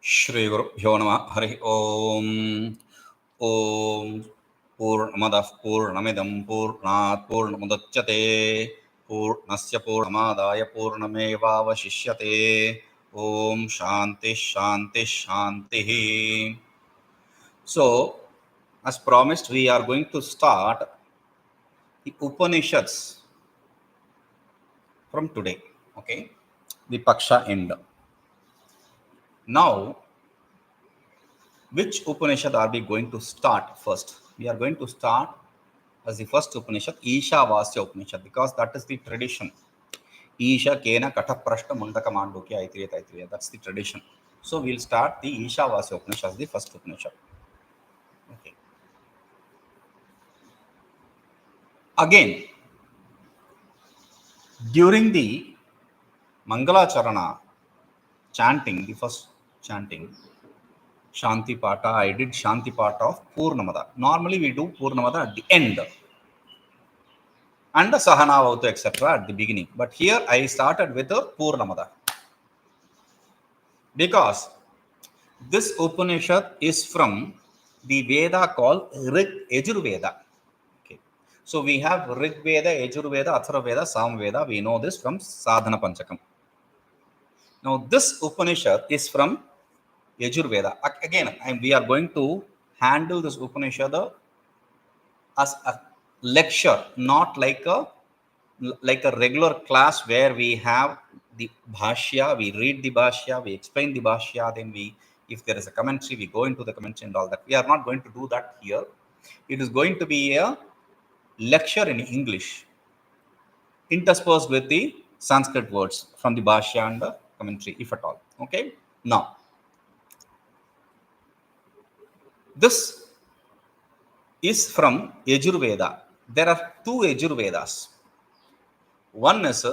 श्रीगुरुभ्यो नमः हरिः ओम् ॐ पूर्णमदः पूर्णमिदं पूर्णात् पूर्णमुदच्यते पूर्णस्य पूर्णमादाय पूर्णमेवावशिष्यते ॐ शान्तिः शान्तिः शान्तिः. So, as promised, we are going to start the Upanishads from today. Okay, the Paksha end. Now, which Upanishad are we going to start first? We are going to start as the first Upanishad, īśāvāsyopaniṣad, because that is the tradition. Isha Kena Kataprashta Mundaka Mandukya Aitiriya Taitiriya. That's the tradition. So we'll start the īśāvāsyopaniṣad as the first Upanishad. Okay. Again, during the Mangalacharana chanting, the first chanting, Shanti Pata, I did Shanti Pata of Purnamada. Normally we do Purnamada at the end. And the Sahanavautu, etc. at the beginning. But here I started with a Purnamada. Because this Upanishad is from the Veda called Yajurveda. Okay. So we have Rig Veda, Yajurveda, Athara Veda, Samveda. We know this from Sadhana Panchakam. Now this Upanishad is from Yajurveda. Again, we are going to handle this Upanishad as a lecture, not like a regular class where we have the bhashya, we read the bhashya, we explain the bhashya, then if there is a commentary, we go into the commentary and all that. We are not going to do that here. It is going to be a lecture in English, interspersed with the Sanskrit words from the bhashya and the commentary, if at all. Okay. Now, this is from Yajurveda. There are two Yajurvedas. One is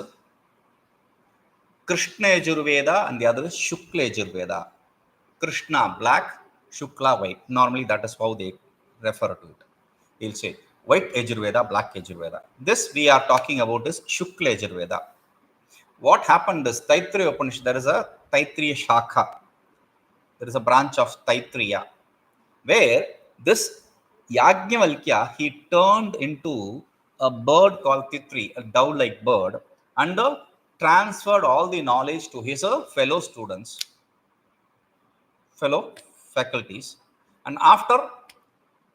Krishna Yajurveda and the other is Shukla Yajurveda. Krishna black, Shukla white. Normally that is how they refer to it. He'll say white Yajurveda, black Yajurveda. This we are talking about is Shukla Yajurveda. What happened is Taittiriya Upanishad, there is a Taittiriya Shakha. There is a branch of Taittiriya where this Yajnavalkya, he turned into a bird called Titri, a dove-like bird, and transferred all the knowledge to his fellow students, fellow faculties. And after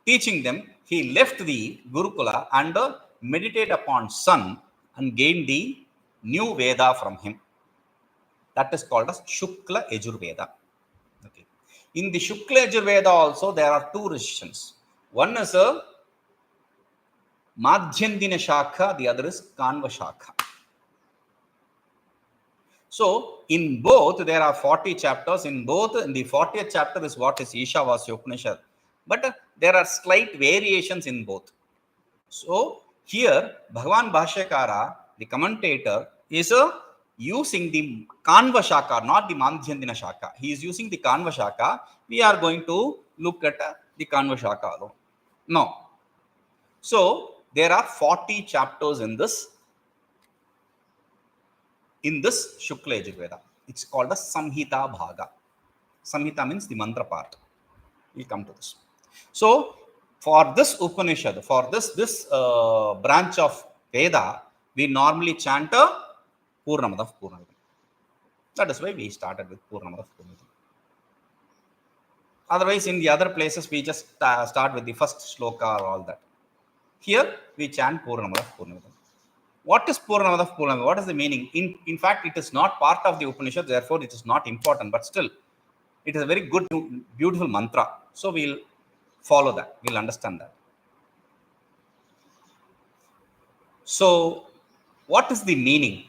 teaching them, he left the Gurukula and meditated upon sun and gained the new Veda from him. That is called as Shukla Yajurveda. Okay. In the Shukla Yajurveda also, there are two rishis. One is a Madhyandina Shakha, the other is Kanva Shakha. So, in both, there are 40 chapters. In both, in the 40th chapter is what is īśāvāsyopaniṣad. But there are slight variations in both. So, here, Bhagavan Bhashyakara, the commentator, is using the Kanva Shaka, not the Madhyandina Shaka. He is using the Kanva Shaka. We are going to look at the Kanva Shaka alone. No. So, there are 40 chapters in this Shukla Yajurveda. It's called a Samhita Bhaga. Samhita means the mantra part. We'll come to this. So, for this Upanishad, for this branch of Veda, we normally chant a Purnamada Purnamidam. That is why we started with Purnamada Purnamidam. Otherwise, in the other places, we just start with the first shloka or all that. Here, we chant Purnamada Purnamidam. What is Purnamada Purnamidam? What is the meaning? In fact, it is not part of the Upanishad, therefore it is not important, but still, it is a very good, beautiful mantra. So, we'll follow that. We'll understand that. So, what is the meaning?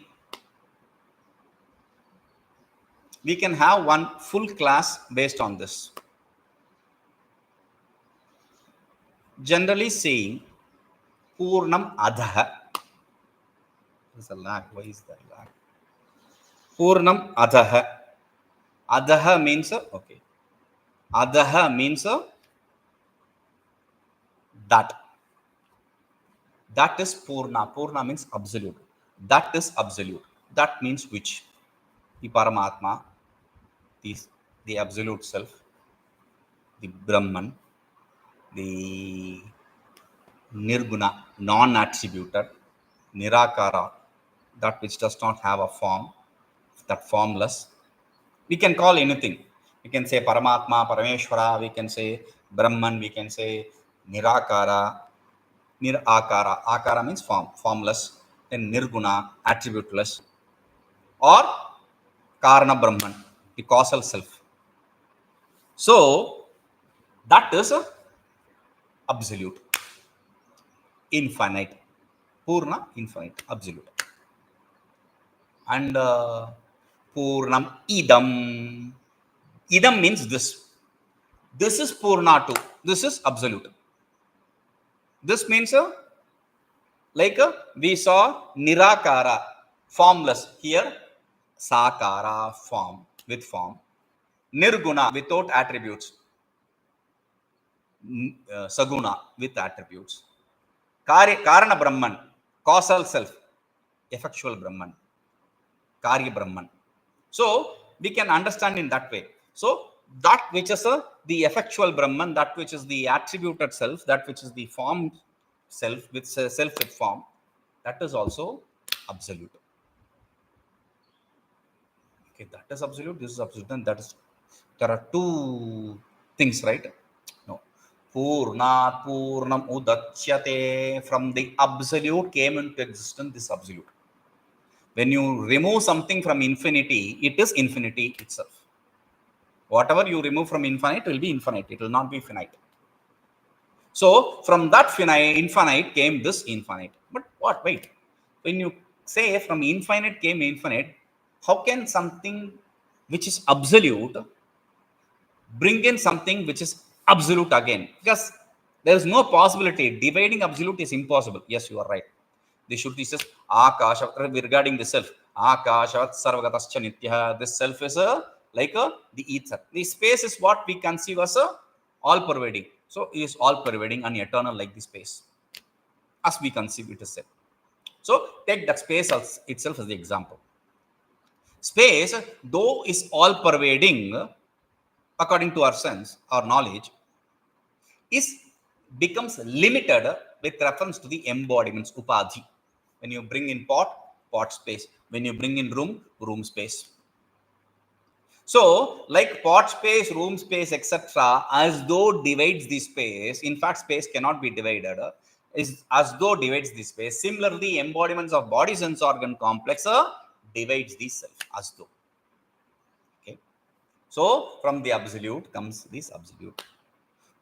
We can have one full class based on this. Generally saying, Purnam Adha. There's a lag. Why is that lag? Purnam Adha. Adha means, okay. Adha means that. That is Purna. Purna means absolute. That is absolute. That means which. the Paramatma, the absolute self, the Brahman, the Nirguna, non-attributed, Nirakara, that which does not have a form, that formless. We can call anything. We can say Paramatma, Parameshwara, we can say Brahman, we can say Nirakara, Nirakara. Akara means form, formless. Then Nirguna, attributeless. Or Karana Brahman, the causal self. So, that is a absolute, infinite. Purna, infinite, absolute. And Purnam Idam. Idam means this. This is Purna too. This is absolute. This means we saw Nirakara, formless. Here, Sakara, form, with form. Nirguna, without attributes. Saguna, with attributes. Karana Brahman, causal self. Effectual Brahman. Karya Brahman. So, we can understand in that way. So, that which is the effectual Brahman, that which is the attributed self, that which is the form self with form, that is also absolute. Okay, that is absolute, this is absolute, and that is, there are two things, right? No. Purnat Purnam Udachyate, from the absolute came into existence this absolute. When you remove something from infinity, it is infinity itself. Whatever you remove from infinite will be infinite. It will not be finite. So, from that infinite came this infinite. But what? Wait. When you say from infinite came infinite, how can something which is absolute bring in something which is absolute again? Because there is no possibility. Dividing absolute is impossible. Yes, you are right. The Shruti says, Akasha, regarding the self, Akashavat Sarvagatascha Nitya. This self is the ether. The space is what we conceive as all pervading. So it is all pervading and eternal like the space, as we conceive it is said. So take that space itself as the example. Space, though is all pervading, according to our sense, our knowledge, becomes limited with reference to the embodiments, upadhi. When you bring in pot space. When you bring in room space. So, like pot space, room space, etc., as though divides the space. In fact, space cannot be divided. Is as though divides the space. Similarly, embodiments of body sense organ complex divides the self as though. Okay. So, from the absolute comes this absolute.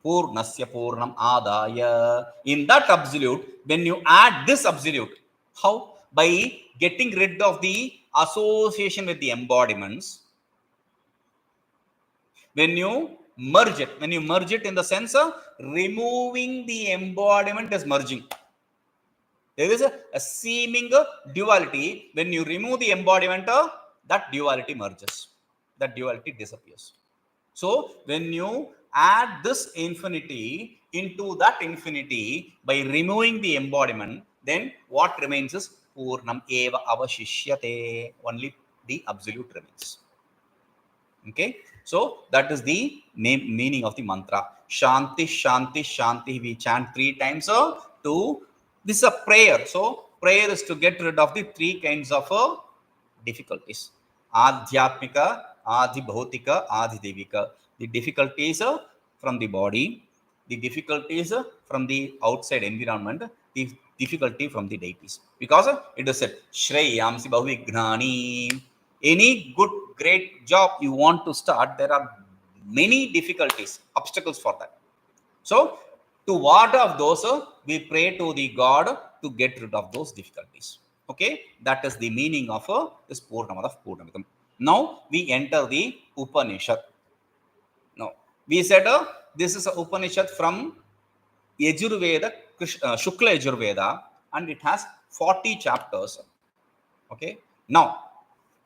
Purnasya Purnam Adaya. In that absolute, when you add this absolute, how? By getting rid of the association with the embodiments. When you merge it in the sense of removing the embodiment is merging. There is a seeming duality. When you remove the embodiment, that duality merges. That duality disappears. So, when you add this infinity into that infinity by removing the embodiment, then what remains is Purnam Eva Avashishyate. Only the absolute remains. Okay, so that is the meaning of the mantra. Shanti, Shanti, Shanti. We chant 3 times. This is a prayer. So, prayer is to get rid of the 3 kinds of difficulties. Adhyatmika, Adi Bhautika, Adi Devika. The difficulties from the body, the difficulties from the outside environment, the difficulty from the deities. Because it is said, Shreyamsi Bahuvignani. Any good, great job you want to start, there are many difficulties, obstacles for that. So, to ward off those, we pray to the God to get rid of those difficulties. Okay, that is the meaning of this Purnamada Purnamidam. Now, we enter the Upanishad. Now, we said this is an Upanishad from Yajurveda, Shukla Yajurveda, and it has 40 chapters. Okay, now,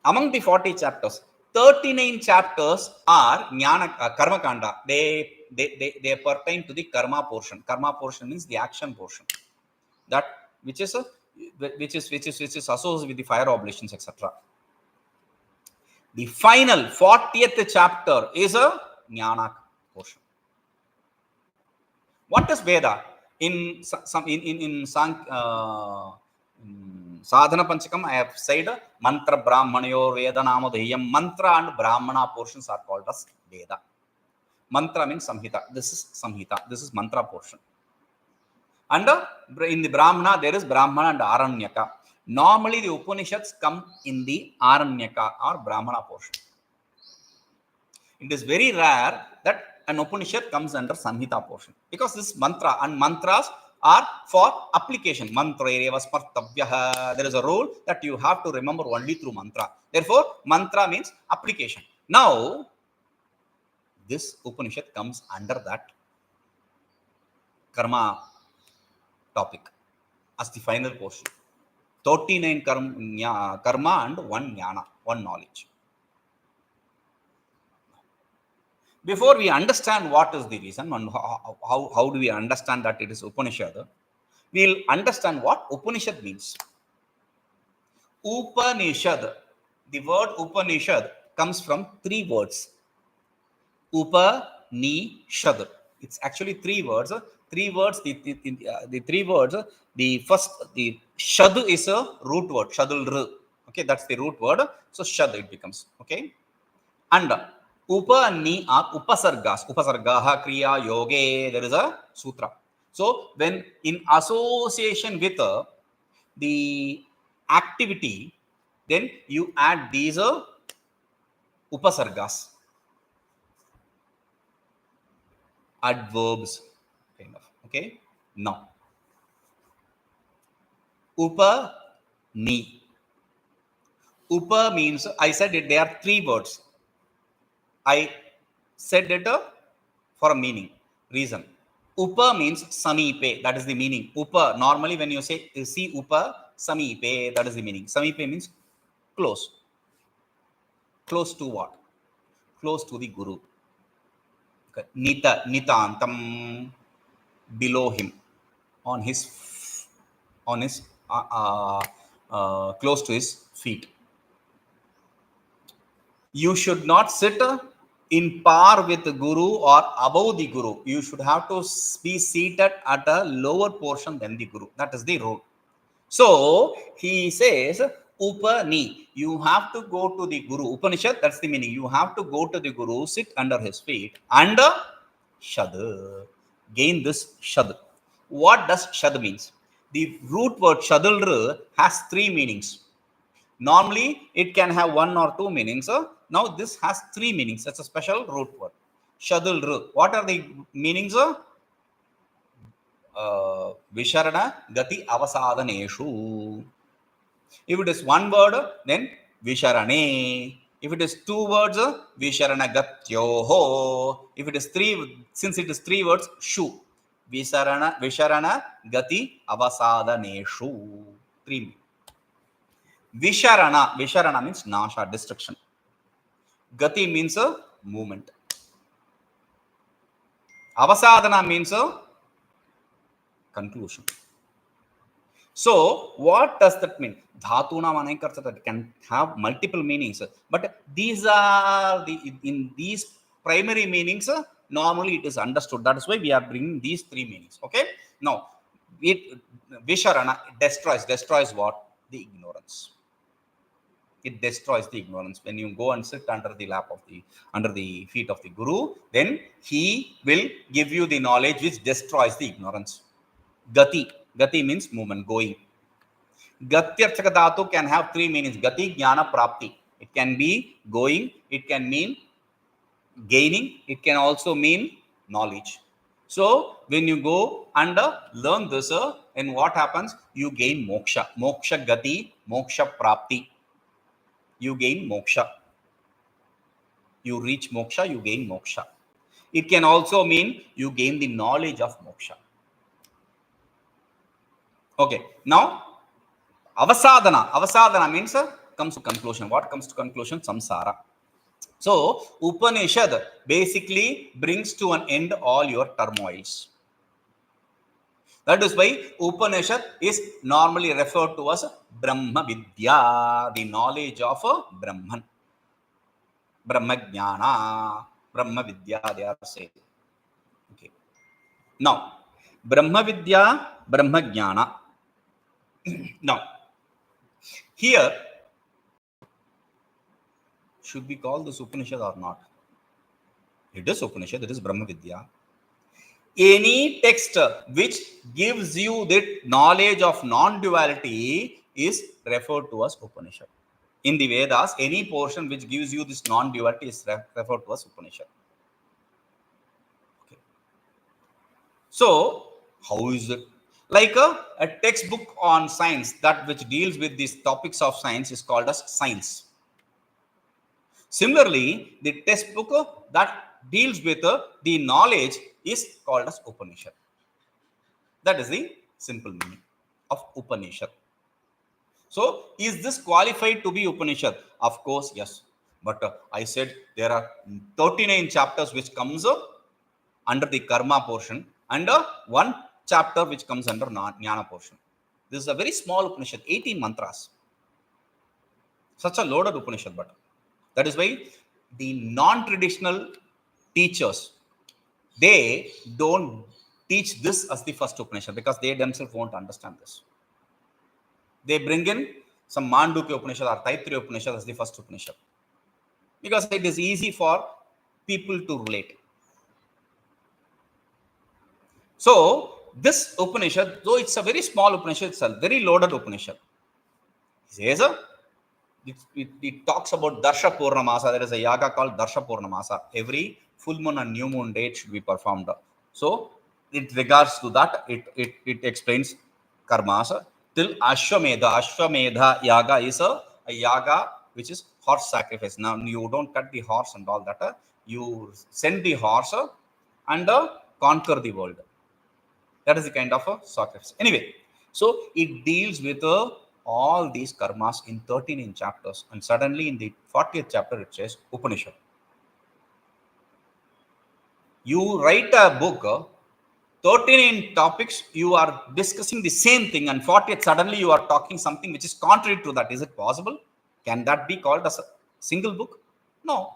among the 40 chapters, 39 chapters are Karma Kanda. They pertain to the karma portion. Karma portion means the action portion. That which is associated with the fire oblations, etc. The final 40th chapter is a Jnana portion. What is Veda? In Sadhana Panchakam, I have said Mantra Brahmanayor Veda Namadhyam. Mantra and Brahmana portions are called as Veda. Mantra means Samhita. This is Samhita. This is Mantra portion. And in the Brahmana, there is Brahmana and Aranyaka. Normally, the Upanishads come in the Aranyaka or Brahmana portion. It is very rare that an Upanishad comes under Samhita portion, because this mantra, and mantras are for application. Mantra eva smartavyaha. There is a rule that you have to remember only through mantra. Therefore, mantra means application. Now, this Upanishad comes under that karma topic as the final portion. 39 karma and 1 jnana, 1 knowledge. Before we understand what is the reason and how do we understand that it is Upanishad, we will understand what Upanishad means. Upanishad, the word Upanishad comes from 3 words. Upanishad. It's actually 3 words. 3 words. The 3 words. The first, the shad is a root word. Shadul. Okay, that's the root word. So shad it becomes. Okay, and Upa and Ni are upasargas. Upasargaha, Kriya, Yoge. There is a sutra. So when in association with the activity, then you add these upasargas, adverbs, kind of. Okay. Now, Upa, Ni. Upa means, I said it, there are 3 words. I said it for a meaning, reason. Upa means Samipe, that is the meaning. Upa, normally when you say, see Upa, Samipe, that is the meaning. Samipe means close. Close to what? Close to the Guru. Okay. Nitantam, below him, on his close to his feet. You should not sit in par with the Guru or above the Guru. You should have to be seated at a lower portion than the Guru. That is the rule. So he says, Upani, you have to go to the Guru. Upanishad, that's the meaning. You have to go to the Guru, sit under his feet, and Shad. Gain this Shad. What does Shad means? The root word Shadul has 3 meanings. Normally, it can have 1 or 2 meanings. Now, this has 3 meanings. That's a special root word. Shadul. What are the meanings? Visharana Gati Avasadhaneshu. If it is 1 word, then Visharane. If it is 2 words, Visharana Gatyoho. If it is 3, since it is 3 words, Shu. Visharana Gati Avasadhaneshu. 3. Visharana means nasha, destruction. Gati means a movement. Avasadhana means a conclusion. So, what does that mean? Dhatuna Manaikarta can have multiple meanings, but these are in these primary meanings. Normally, it is understood. That is why we are bringing these 3 meanings. Okay. Now, Visharana destroys what? The ignorance. It destroys the ignorance. When you go and sit under the feet of the Guru, then he will give you the knowledge which destroys the ignorance. Gati means movement, going. Gatyarthaka dhatu can have 3 meanings. Gati, jnana, prapti. It can be going. It can mean gaining. It can also mean knowledge. So when you go and learn this, and what happens? You gain moksha. Moksha gati, moksha prapti. You gain moksha. You reach moksha, you gain moksha. It can also mean you gain the knowledge of moksha. Okay, now Avasadhana means comes to conclusion. What comes to conclusion? Samsara. So Upanishad basically brings to an end all your turmoils. That is why Upanishad is normally referred to as Brahma Vidya, the knowledge of Brahman. Brahma Jnana, Brahma Vidya, they are saying. Okay. Now, Brahma Vidya, Brahma Jnana. Now, here, should we call this Upanishad or not? It is Upanishad, it is Brahma Vidya. Any text which gives you the knowledge of non-duality is referred to as Upanishad. In the Vedas, any portion which gives you this non-duality is referred to as Upanishad. Okay. So, how is it? Like a textbook on science, that which deals with these topics of science is called as science. Similarly, the textbook that deals with the knowledge is called as Upanishad. That is the simple meaning of Upanishad. So, is this qualified to be Upanishad? Of course, yes. But I said there are 39 chapters which comes under the karma portion and one chapter which comes under jnana portion. This is a very small Upanishad, 18 mantras. Such a loaded Upanishad, but that is why the non-traditional teachers, they don't teach this as the first Upanishad because they themselves won't understand this. They bring in some Mandukya Upanishad or Taittiriya Upanishad as the first Upanishad because it is easy for people to relate. So, this Upanishad, though it's a very small Upanishad, it's a very loaded Upanishad. It says, it talks about Darsha Purnamasa. There is a yaga called Darsha Purnamasa. Every full moon and new moon date should be performed. So, it regards to that, it explains karmas till Ashwamedha. Ashwamedha yaga is a yaga which is horse sacrifice. Now, you don't cut the horse and all that. You send the horse and conquer the world. That is the kind of a sacrifice. Anyway, so it deals with all these karmas in 13 chapters. And suddenly in the 40th chapter, it says Upanishad. You write a book, 13 topics, you are discussing the same thing. And 40th, suddenly you are talking something which is contrary to that. Is it possible? Can that be called as a single book? No.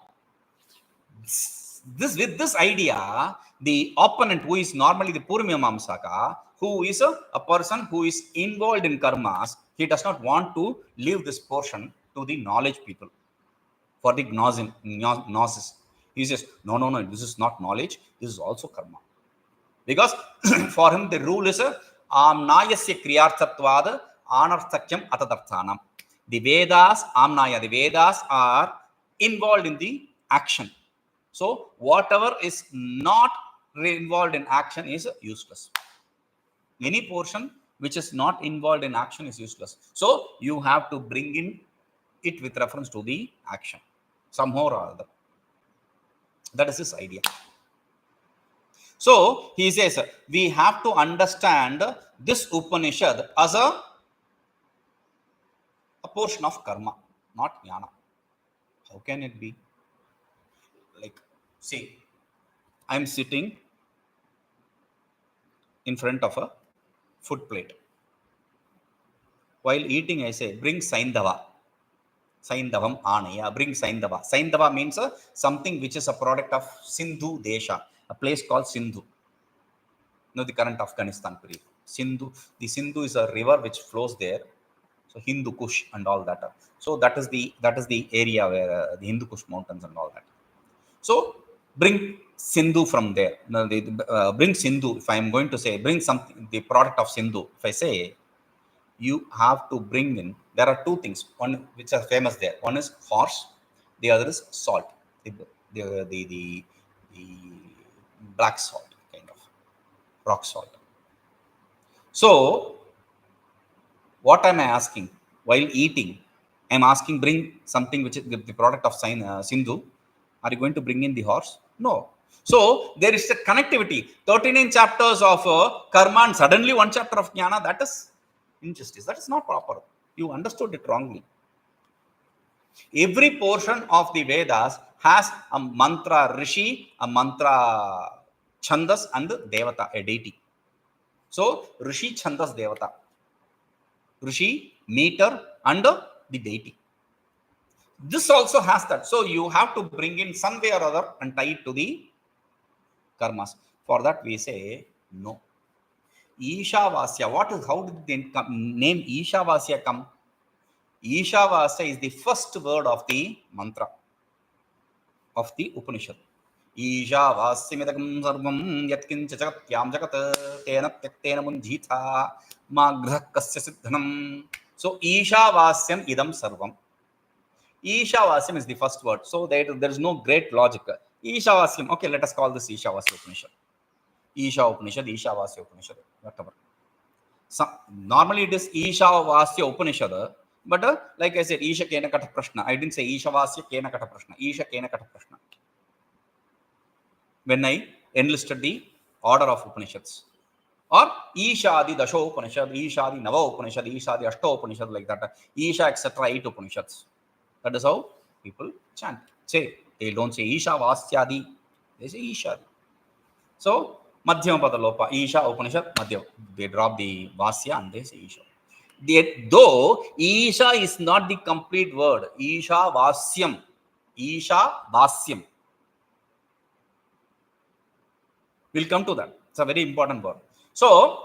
With this idea, the opponent, who is normally the Purmiyamamsaka, who is a person who is involved in karmas, he does not want to leave this portion to the knowledge people for the gnosis. He says, no, this is not knowledge, this is also karma. Because for him, the rule is amnayasya kriyarthatvad anarthakyam atadarthanam. The Vedas, amnaya, the Vedas are involved in the action. So, whatever is not involved in action is useless. Any portion which is not involved in action is useless. So, you have to bring in it with reference to the action, somehow or other. That is his idea. So, he says, we have to understand this Upanishad as a portion of karma, not jnana. How can it be? Like, see, I am sitting in front of a food plate. While eating, I say, bring Saindava. Saindavam Anaya, bring Saindava. Saindava means something which is a product of Sindhu Desha, a place called Sindhu. The current Afghanistan period. Sindhu, the Sindhu is a river which flows there. So Hindu Kush and all that. So that is the area where the Hindu Kush mountains and all that. So bring Sindhu from there. Bring Sindhu. If I am going to say bring something, the product of Sindhu. If I say, you have to bring in. There are two things. One which are famous there. One is horse. The other is salt. The black salt, kind of rock salt. So what am I asking while eating? I am asking, bring something which is the product of Sindhu. Are you going to bring in the horse? No. So there is a connectivity. 39 chapters of karma and suddenly one chapter of jnana. That is injustice. That is not proper. You understood it wrongly. Every portion of the Vedas has a mantra rishi, a mantra chandas, and devata, a deity. So rishi, chandas, devata. Rishi, meter, and the deity. This also has that. So you have to bring in some way or other and tie it to the karmas. For that we say no. Īśāvāsya. How did the name Īśāvāsya come? Īśāvāsya is the first word of the mantra of the Upanishad. Īśāvāsyamidagam sarvam yatkinca jagatyam jagat tena tyaktena munjitha magrha kasya siddhanam. So Īśāvāsyam idam sarvam. Īśāvāsyam is the first word. So there is no great logic. Īśāvāsyam. Okay, let us call this īśāvāsyopaniṣad. Īśāvāsyopaniṣad, īśāvāsyopaniṣad, whatever. So, normally it is īśāvāsyopaniṣad, but like I said, īśā kena kata prashna. I didn't say īśāvāsya kena kata prashna. īśā kena kata prashna. When I enlisted the order of Upanishads. Or īśādi dasho Upanishad, īśādi nava Upanishad, īśādi ashto Upanishad, like that. Īśā, etc. 8 Upanishads. That is how people chant. They don't say īśāvāsyādi, they say īśādi. So, madhyama pada lopa, īśā Upanishad, madhyama. They drop the vasya and they say īśā. Though īśā is not the complete word, īśāvāsyam, īśāvāsyam. We'll come to that. It's a very important word. So,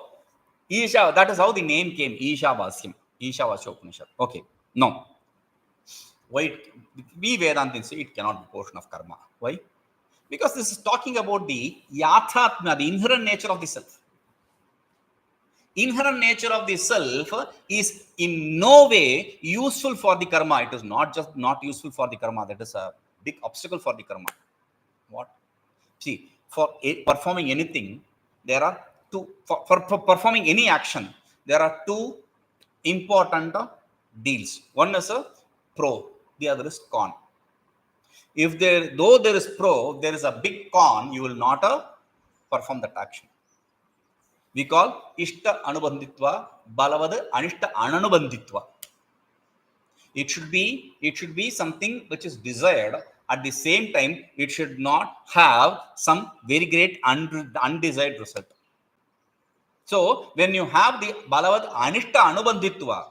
īśā, that is how the name came, īśāvāsyam, īśāvāsyopaniṣad. Okay, now, why we Vedantins say it cannot be portion of karma? Why? Because this is talking about the yathatma, the inherent nature of the self. Inherent nature of the self is in no way useful for the karma. It is not just not useful for the karma. That is a big obstacle for the karma. What? See, for performing anything, there are two, for performing any action, there are two important deals. One is a pro, the other is con. If though there is pro, there is a big con, you will not perform that action. We call ishta anubandhitva, balavad anishta ananubandhitva. It should be something which is desired. At the same time, it should not have some very great undesired result. So, when you have the balavad anishta anubandhitva,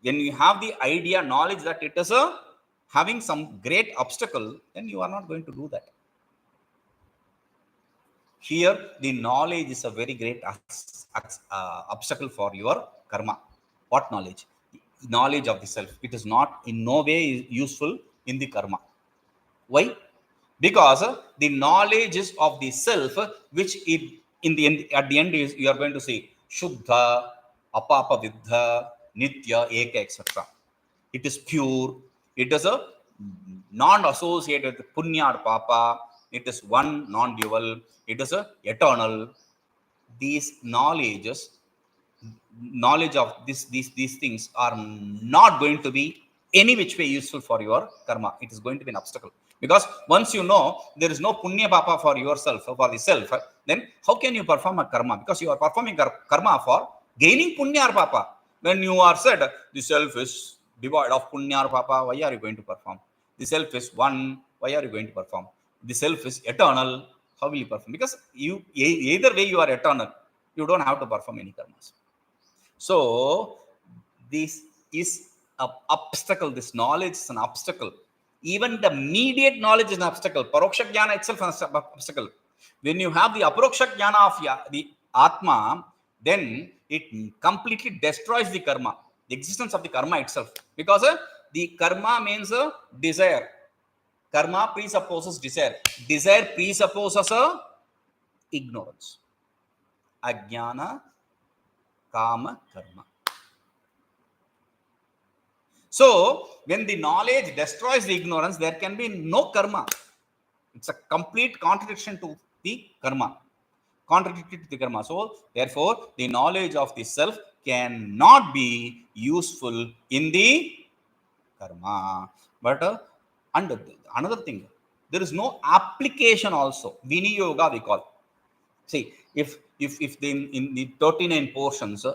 when you have the idea, knowledge that it is having some great obstacle, then you are not going to do that. Here, the knowledge is a very great obstacle for your karma. What knowledge? Knowledge of the self. It is not in no way useful in the karma. Why? Because the knowledge is of the self, which at the end is, you are going to say Shuddha, Apapa Viddha, Nitya, Eka, etc. It is pure. It is a non-associated with Punya or Papa. It is one, non-dual. It is a eternal. These knowledge of these things are not going to be any which way useful for your karma. It is going to be an obstacle. Because once you know there is no Punya Papa for yourself, for the self, then how can you perform a karma? Because you are performing karma for gaining Punya or Papa. When you are said, the self is devoid of Punya or Papa, why are you going to perform? The self is one, why are you going to perform? The self is eternal, how will you perform? Because either way you are eternal, you don't have to perform any karmas. So, this is an obstacle. This knowledge is an obstacle. Even the immediate knowledge is an obstacle. Paroksha jnana itself is an obstacle. When you have the aproksha jnana of the Atma, then it completely destroys the karma, the existence of the karma itself. Because the karma means desire. Karma presupposes desire. Desire presupposes ignorance. Ajnana, kama, karma. So, when the knowledge destroys the ignorance, there can be no karma. It's a complete contradiction to the karma. Contradicted to the karma. So, therefore, the knowledge of the self cannot be useful in the karma. But another thing, there is no application also. Viniyoga we call. See, if in the 39 portions,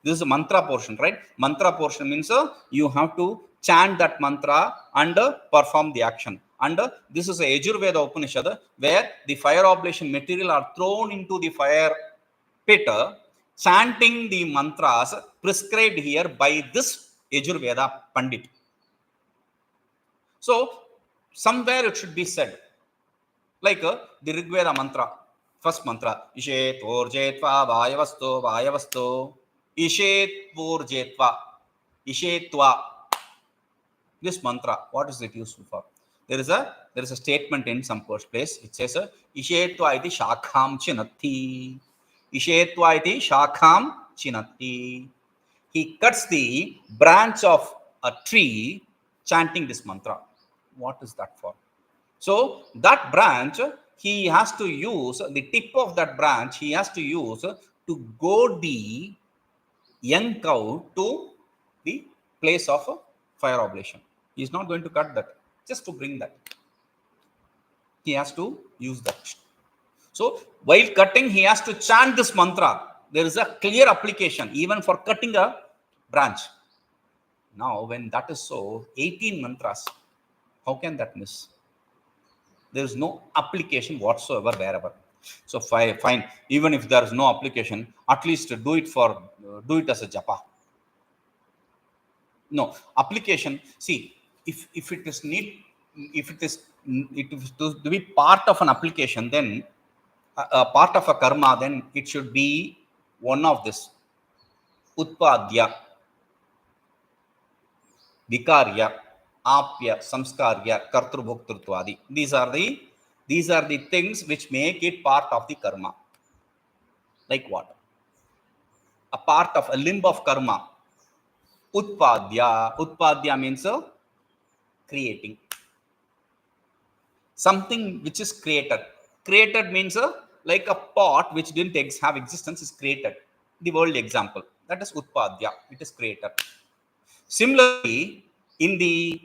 this is a mantra portion, right? Mantra portion means you have to chant that mantra and perform the action. And this is a Yajurveda Upanishad where the fire oblation material are thrown into the fire pit, chanting the mantras prescribed here by this Yajurveda Pandit. So somewhere it should be said, like the Rig Veda mantra, first mantra, Ishet Vorjetva Vayavasto Vayavasto, Ishet Vorjetva, Ishetva. This mantra, what is it useful for? There is a statement in some place. It says Ishetva iti shakham chinatti. Ishetva iti shakham chinatti. He cuts the branch of a tree chanting this mantra. What is that for? So that branch, he has to use the tip of that branch, he has to use to goad the young cow to the place of fire oblation. He is not going to cut that, just to bring that. He has to use that. So while cutting, he has to chant this mantra. There is a clear application even for cutting a branch. Now, when that is so, 18 mantras, how can that miss? There is no application whatsoever wherever. So fine, even if there is no application, at least do it as a japa. No application. See, if it is to be part of an application, then a part of a karma, then it should be one of this: utpadya, vikarya, apya, samskarya, kartrubhoktruttvadi. These are the things which make it part of the karma. Like what? A part of a limb of karma. Utpadya means creating. Something which is created. Created means like a pot which didn't have existence is created. The world example. That is utpadya. It is created. Similarly, in the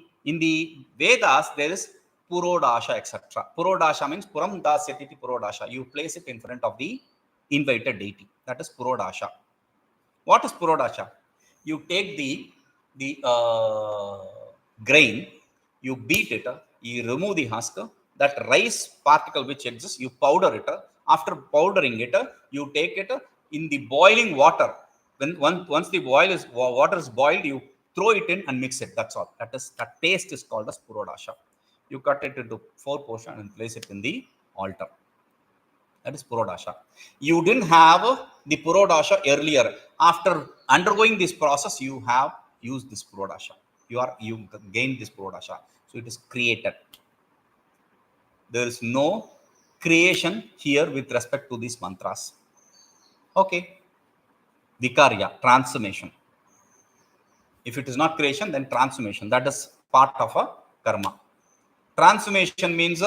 Vedas, there is purodasha, etc. Purodasha means puram dasyati purodasha. You place it in front of the invited deity. That is purodasha. What is purodasha? You take the grain, you beat it, you remove the husk, that rice particle which exists, you powder it. After powdering it, you take it in the boiling water. Once the water is boiled, you throw it in and mix it. That's all. That paste is called as purodasha. You cut it into 4 portions and place it in the altar. That is purodasha. You didn't have the purodasha earlier. After undergoing this process, you have used this purodasha. You gained this purodasha. So it is created. There is no creation here with respect to these mantras. Okay. Vikarya, transformation. If it is not creation, then transformation. That is part of a karma. Transformation means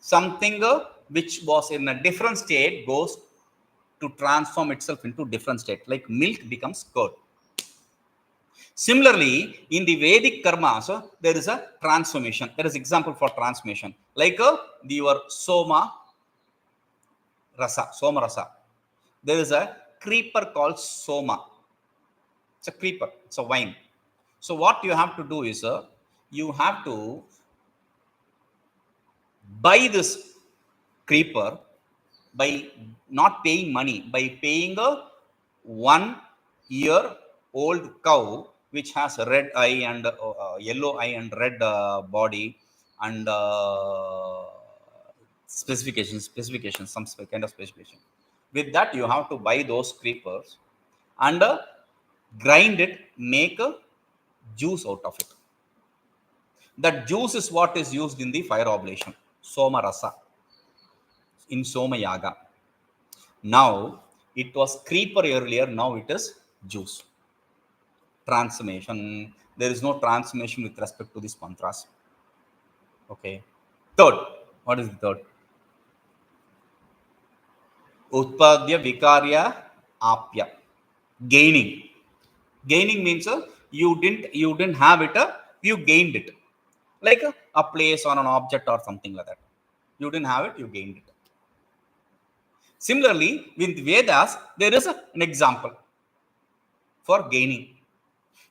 something which was in a different state goes to transform itself into different state. Like milk becomes curd. Similarly, in the Vedic karmas, there is a transformation. There is example for transformation. Like your soma rasa. There is a creeper called soma. It's a creeper. It's a vine. So what you have to do is you have to buy this creeper by not paying money, by paying a 1-year-old cow which has a red eye and yellow eye and red body and specifications, some kind of specification. With that, you have to buy those creepers and grind it, make a juice out of it. That juice is what is used in the fire oblation, soma rasa, in soma yaga. Now it was creeper earlier, now it is juice. Transformation. There is no transformation with respect to these mantras. Okay. Third, what is the third? Utpadya, vikarya, apya. Gaining means you didn't have it, you gained it. Like a place or an object or something like that. You didn't have it, you gained it. Similarly, with Vedas, there is an example for gaining.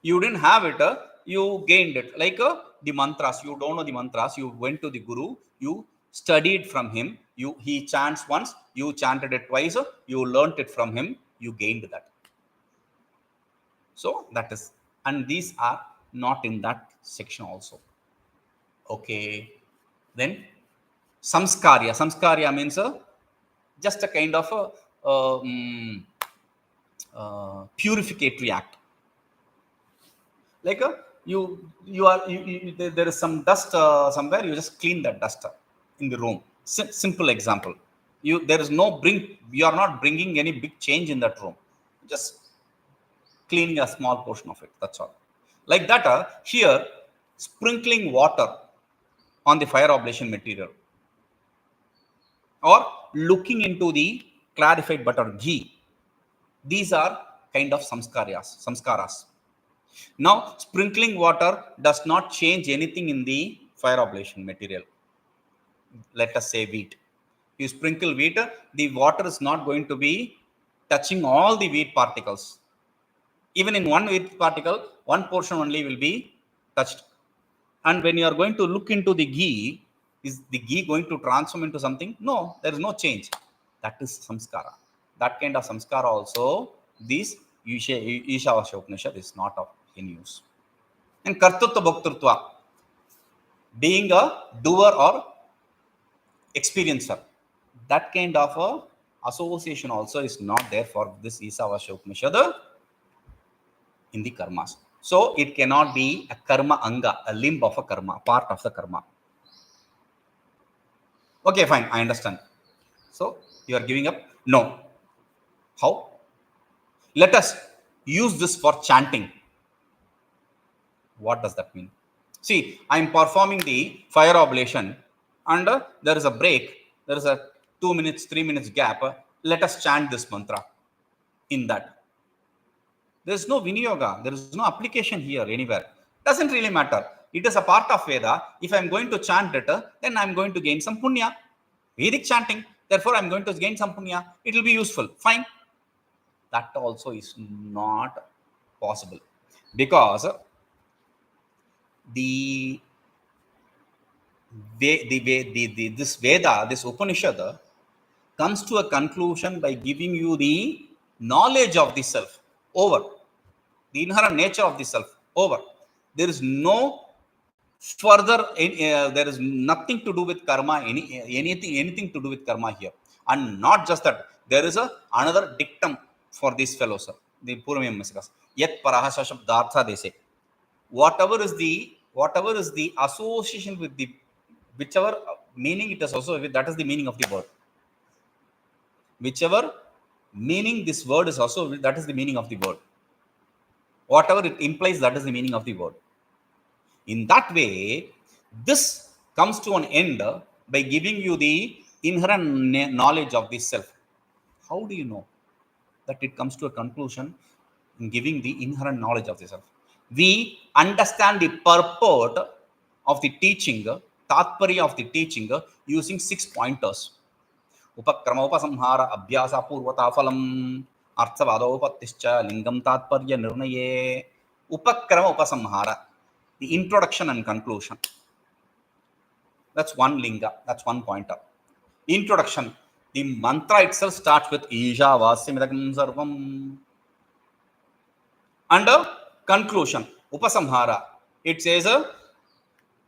You didn't have it, you gained it. Like the mantras, you don't know the mantras, you went to the guru, you studied from him, he chants once, you chanted it twice, you learnt it from him, you gained that. So that is, and these are not in that section also. Okay. Then samskarya. Samskarya means just a kind of purificatory act. Like there is some dust somewhere, you just clean that dust in the room. Simple example. There is no you are not bringing any big change in that room. Just cleaning a small portion of it. That's all. Like that, here sprinkling water on the fire oblation material, or looking into the clarified butter ghee. These are kind of samskaras. Now, sprinkling water does not change anything in the fire oblation material. Let us say wheat. You sprinkle wheat, the water is not going to be touching all the wheat particles. Even in one wheat particle, one portion only will be touched. And when you are going to look into the ghee, is the ghee going to transform into something? No, there is no change. That is samskara. That kind of samskara also, this īśāvāsyopaniṣad is not of any use. And kartritva bhoktrutva, being a doer or experiencer, that kind of a association also is not there for this īśāvāsyopaniṣad in the karmas. So it cannot be a karma anga, a limb of a karma, part of the karma. Okay, fine, I understand. So you are giving up? No. How? Let us use this for chanting. What does that mean? See, I am performing the fire oblation and there is a break. There is a 2 minutes, 3 minutes gap. Let us chant this mantra in that. There is no vinyoga. There is no application here anywhere. Doesn't really matter. It is a part of Veda. If I am going to chant it, then I am going to gain some punya. Vedic chanting. Therefore, I am going to gain some punya. It will be useful. Fine. That also is not possible. Because this Veda, this Upanishad, comes to a conclusion by giving you the knowledge of the self over the inherent nature of the self over. There is no further there is nothing to do with karma, anything to do with karma here. And not just that, there is another dictum for these fellows, the Puramiyam Masikas. Yet parahasa shabdartha, they say, whatever is the association with the whichever meaning it is also with, that is the meaning of the word. Whichever meaning this word is also with, that is the meaning of the word. Whatever it implies, that is the meaning of the word. In that way, this comes to an end by giving you the inherent knowledge of the self. How do you know that it comes to a conclusion in giving the inherent knowledge of the self? We understand the purport of the teaching, tatparya of the teaching, using 6 pointers. Upakrama upasamhara abhyasa purvata phalam arthavadopattischa lingam tatparya nirnaye. Upakrama upasamhara, the introduction and conclusion. That's one linga, that's one pointer. Introduction, the mantra itself starts with īśāvāsyopaniṣadbhāṣyamā sarvam. And conclusion, upasamhara, it says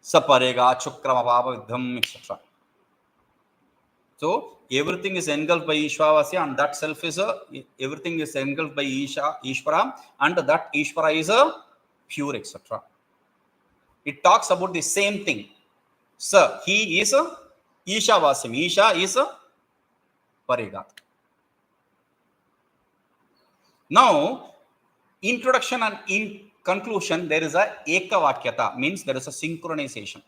saparega chukrama bhavavidham, etc. So everything is engulfed by īśāvāsya, and that self is everything is engulfed by Ishvara, and that Ishvara is pure, etc. It talks about the same thing. So he is īśāvāsyam. Isha is Paregat. Now, introduction and in conclusion, there is a ekavakyata, means there is a synchronization.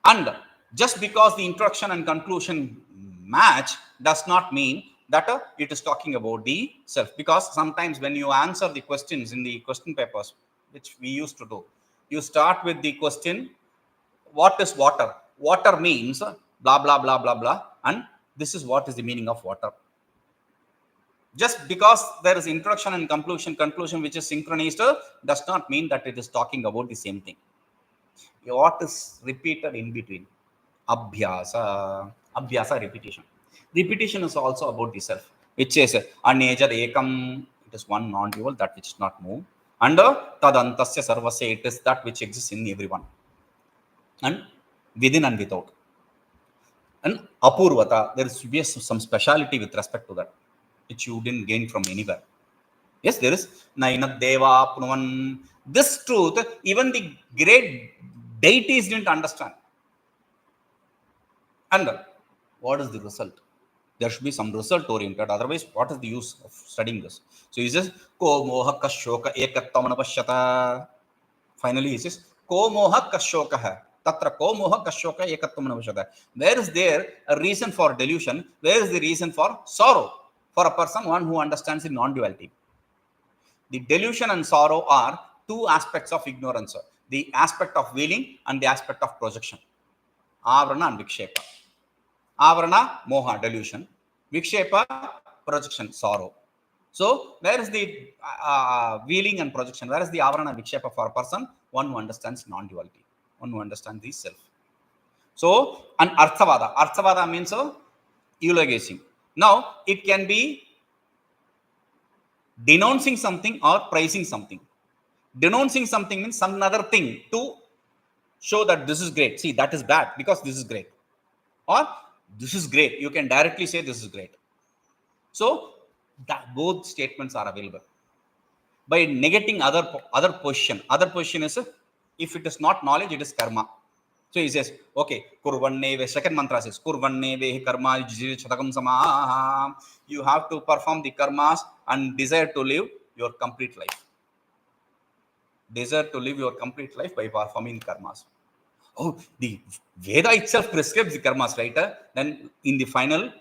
And just because the introduction and conclusion match does not mean that it is talking about the self. Because sometimes when you answer the questions in the question papers, which we used to do, you start with the question, what is water? Water means blah, blah, blah, blah, blah. And this is what is the meaning of water. Just because there is introduction and conclusion which is synchronized does not mean that it is talking about the same thing. What is repeated in between? Abhyasa, repetition. Repetition is also about the self, which is anejad ekam, it is one non-dual, that which is not moved. And tadantasya sarvasya, it is that which exists in everyone. and within and without. And apurvata, there is some speciality with respect to that, which you didn't gain from anywhere. Yes, there is Naina Deva Punavan. This truth, even the great deities didn't understand. And what is the result? There should be some result oriented. Otherwise, what is the use of studying this? So he says, Ko moha kashoka ekattamana pashyata. Finally, he says, Ko moha kashoka. Tatra ko moha kashoka ekattamana pashyata. Where is there a reason for delusion? Where is the reason for sorrow? For a person, one who understands the non-duality. The delusion and sorrow are two aspects of ignorance. The aspect of willing and the aspect of projection. Avarana and Vikshepa. Avarana, moha, delusion. Vikshepa, projection, sorrow. So, where is the wheeling and projection? Where is the avarana and vikshepa for a person? One who understands non-duality. One who understands the self. So, an arthavada. Arthavada means eulogizing. Now, it can be denouncing something or praising something. Denouncing something means some other thing to show that this is great. See, that is bad because this is great. Or this is great. You can directly say this is great. So that both statements are available. By negating other position. Other position is if it is not knowledge, it is karma. So he says, okay, kurvanne, second mantra says, kurvanne vehi karma chatakam samaha. You have to perform the karmas and desire to live your complete life. Desire to live your complete life by performing karmas. Oh, the Veda itself prescribes the karmas, right? Then in the final,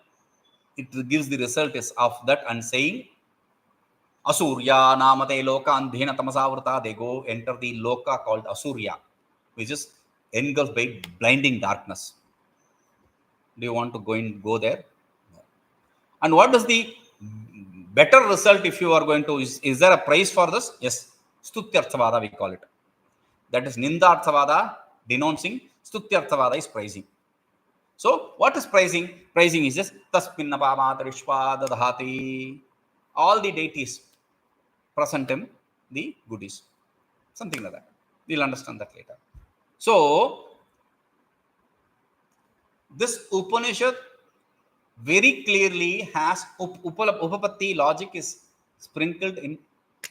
it gives the result of that and saying, Asurya namate loka andhena tamasavrata. They go enter the loka called Asurya, which is engulfed by blinding darkness. Do you want to go there? No. And what is the better result if you are going to? Is there a price for this? Yes, Stutyarthavada we call it. That is Nindarthavada, denouncing. Stutyarthavada is praising. So, what is praising? Praising is just Tasminnapamatarishwa dadhati. All the deities present him the goodies. Something like that. We'll understand that later. So, this Upanishad very clearly has Upapatti logic is sprinkled in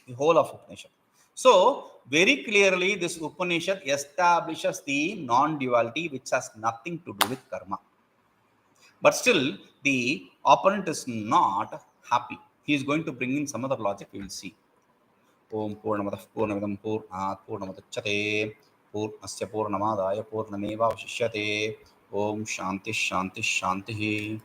the whole of Upanishad. So, very clearly this Upanishad establishes the non-duality which has nothing to do with karma. But still, the opponent is not happy. He is going to bring in some other logic, we will see. Om Purnamadah Purnamidam Purnat Purnamadachyate Purnasya Purnamadaya Purnameva Vashishyate. Om Shanti Shanti Shanti.